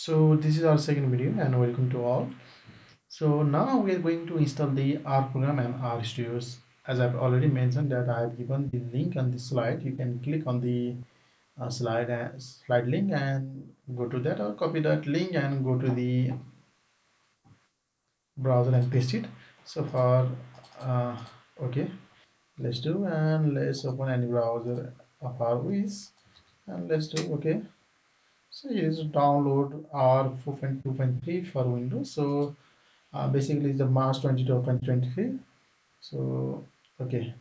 So this is our second video and welcome to all. So now we are going to install the R program and R Studios. As I've already mentioned that I have given the link on the slide. You can click on the slide link and go to that, or copy that link and go to the browser and paste it. So far, uh, okay, let's do, and let's open any browser of our wish, and let's do okay. So here is download R 4.2.3 for Windows. So basically it's the March 22 of 2023. So okay,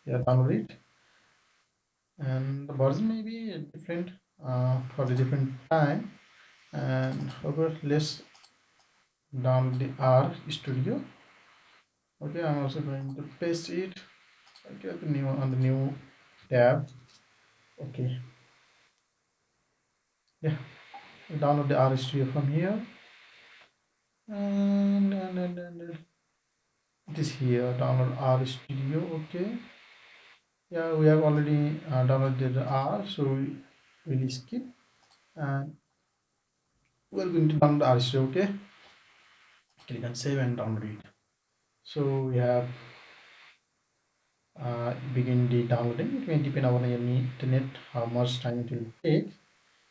yeah, download it, and the version may be different for the different time. And okay, let's download the R Studio. Okay, I'm also going to paste it. Okay, the new on the new tab. Okay, yeah, download the R Studio from here, and it is here. Download R Studio. Okay, yeah, we have already downloaded the R, so we'll skip and we're going to download the R Studio. Okay, click on save and download it. So we have begin the downloading. It may depend on your internet how much time it will take.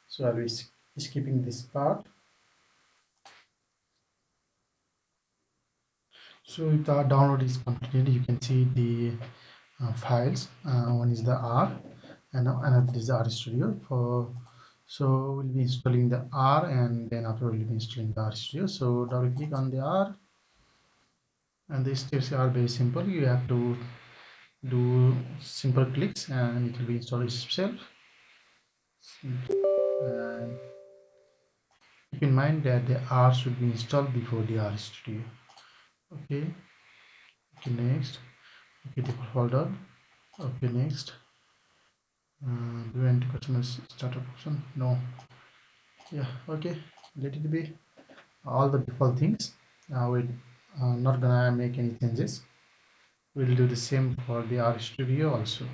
So I'll be skipping this part. So if the download is completed, you can see the files. One is the R and another is the R Studio. So we'll be installing the R, and then after we'll be installing the R Studio. So double click on the R, and the steps are very simple. You have to do simple clicks and it will be installed itself. And keep in mind that the R should be installed before the R Studio. Okay, okay, next. Okay, the folder. Okay, next. Do you enter customer startup option? No. Yeah, okay, let it be all the default things. We're not gonna make any changes. We'll do the same for the R Studio also.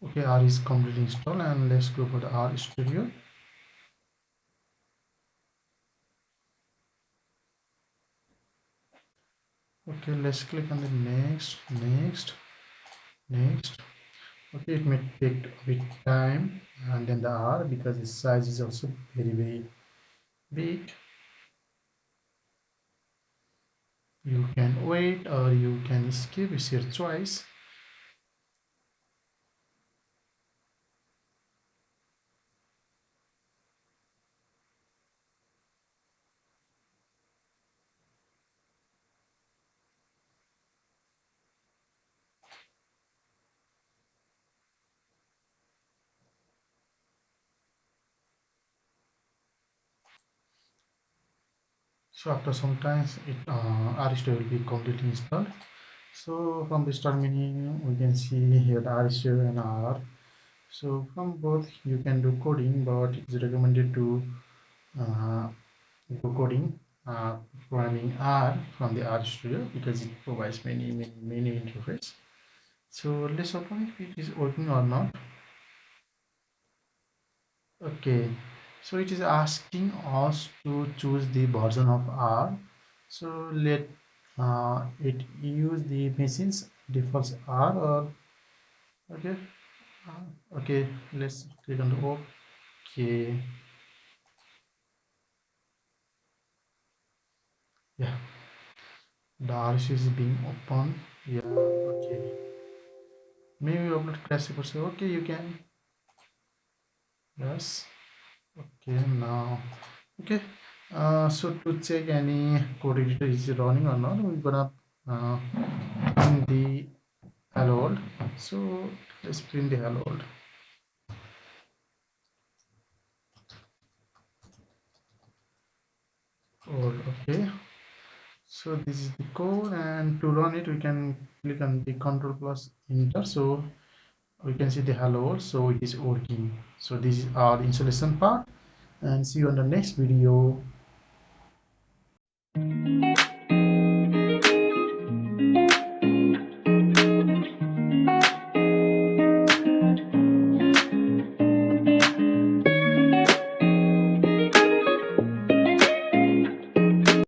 Okay, R is completely installed, and let's go for the R Studio. Okay, let's click on the next. Okay, it may take a bit time, and then the R, because its size is also very big. You can wait or you can skip, it's your choice. So after some time, R Studio will be completely installed. So from the start menu, we can see here the R Studio and R. So from both you can do coding, but it's recommended to uh, do coding, programming R from the R Studio, because it provides many interface. So let's open if it is working or not. Okay, so it is asking us to choose the version of R. So let it use the machine's default R, or okay. Okay, let's click on the okay. Yeah, the RC is being open. Yeah, okay. Maybe upload crash report. So okay, you can. Yes. Okay, now. Okay. So to check any code editor is running or not, we're gonna print the hello world. So let's print the hello world. Okay. So this is the code, and to run it, we can click on the Control plus Enter. So we can see the hello world. So it is working. So this is our installation part. and see you on the next video.